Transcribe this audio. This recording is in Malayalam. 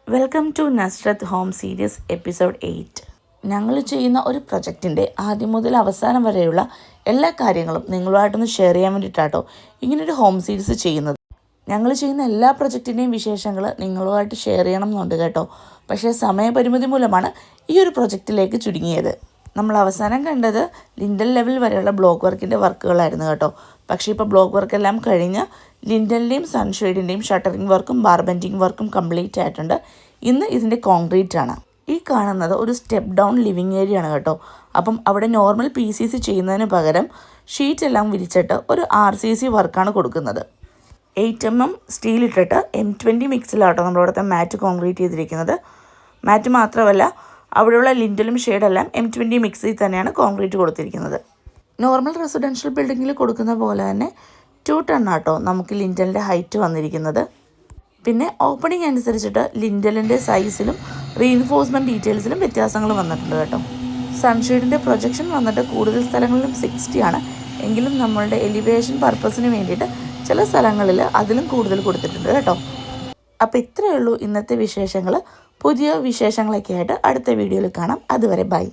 Welcome to Nazareth home series episode 8. ഞങ്ങൾ ചെയ്യുന്ന ഒരു പ്രൊജക്റ്റിൻ്റെ ആദ്യം മുതൽ അവസാനം വരെയുള്ള എല്ലാ കാര്യങ്ങളും നിങ്ങളുമായിട്ടൊന്ന് ഷെയർ ചെയ്യാൻ വേണ്ടിയിട്ടാട്ടോ ഇങ്ങനൊരു ഹോം സീരീസ് ചെയ്യുന്നത്. ഞങ്ങൾ ചെയ്യുന്ന എല്ലാ പ്രൊജക്റ്റിൻ്റെയും വിശേഷങ്ങൾ നിങ്ങളുമായിട്ട് ഷെയർ ചെയ്യണം എന്നുണ്ട് കേട്ടോ. പക്ഷേ സമയപരിമിതി മൂലമാണ് ഈ ഒരു പ്രൊജക്റ്റിലേക്ക് ചുരുങ്ങിയത്. നമ്മൾ അവസാനം കണ്ടത് ലിൻഡൽ ലെവൽ വരെയുള്ള ബ്ലോക്ക് വർക്കിൻ്റെ വർക്കുകളായിരുന്നു കേട്ടോ. പക്ഷേ ഇപ്പോൾ ബ്ലോക്ക് വർക്കെല്ലാം കഴിഞ്ഞ് ലിൻഡലിൻ്റെയും സൺഷെയ്ഡിൻ്റെയും ഷട്ടറിങ് വർക്കും ബാർബൻറ്റിങ് വർക്കും കംപ്ലീറ്റ് ആയിട്ടുണ്ട്. ഇന്ന് ഇതിൻ്റെ കോൺക്രീറ്റ് ആണ്. ഈ കാണുന്നത് ഒരു സ്റ്റെപ്പ് ഡൗൺ ലിവിങ് ഏരിയ ആണ് കേട്ടോ. അപ്പം അവിടെ നോർമൽ PCC ചെയ്യുന്നതിന് പകരം ഷീറ്റ് എല്ലാം വിരിച്ചിട്ട് ഒരു RCC വർക്കാണ് കൊടുക്കുന്നത്. 8mm സ്റ്റീൽ ഇട്ടിട്ട് M20 മിക്സിലാട്ടോ നമ്മളിവിടുത്തെ മാറ്റ് കോൺക്രീറ്റ് ചെയ്തിരിക്കുന്നത്. മാറ്റ് മാത്രമല്ല, അവിടെയുള്ള ലിൻഡലും ഷെയ്ഡെല്ലാം M20 മിക്സിൽ തന്നെയാണ് കോൺക്രീറ്റ് കൊടുത്തിരിക്കുന്നത്. നോർമൽ റെസിഡൻഷ്യൽ ബിൽഡിങ്ങിൽ കൊടുക്കുന്ന പോലെ തന്നെ 2 ടൺ ആട്ടോ നമുക്ക് ലിൻഡലിൻ്റെ ഹൈറ്റ് വന്നിരിക്കുന്നത്. പിന്നെ ഓപ്പണിംഗ് അനുസരിച്ചിട്ട് ലിൻഡലിൻ്റെ സൈസിലും റീഇൻഫോഴ്സ്മെൻറ്റ് ഡീറ്റെയിൽസിലും വ്യത്യാസങ്ങൾ വന്നിട്ടുണ്ട് കേട്ടോ. സൺഷെയ്ഡിൻ്റെ പ്രൊജക്ഷൻ വന്നിട്ട് കൂടുതൽ സ്ഥലങ്ങളിലും 60 ആണ്. എങ്കിലും നമ്മളുടെ എലിവേഷൻ പർപ്പസിന് വേണ്ടിയിട്ട് ചില സ്ഥലങ്ങളിൽ അതിലും കൂടുതൽ കൊടുത്തിട്ടുണ്ട് കേട്ടോ. അപ്പോൾ ഇത്രയേ ഉള്ളൂ ഇന്നത്തെ വിശേഷങ്ങൾ. പുതിയ വിശേഷങ്ങളൊക്കെ ആയിട്ട് അടുത്ത വീഡിയോയിൽ കാണാം. അതുവരെ ബൈ.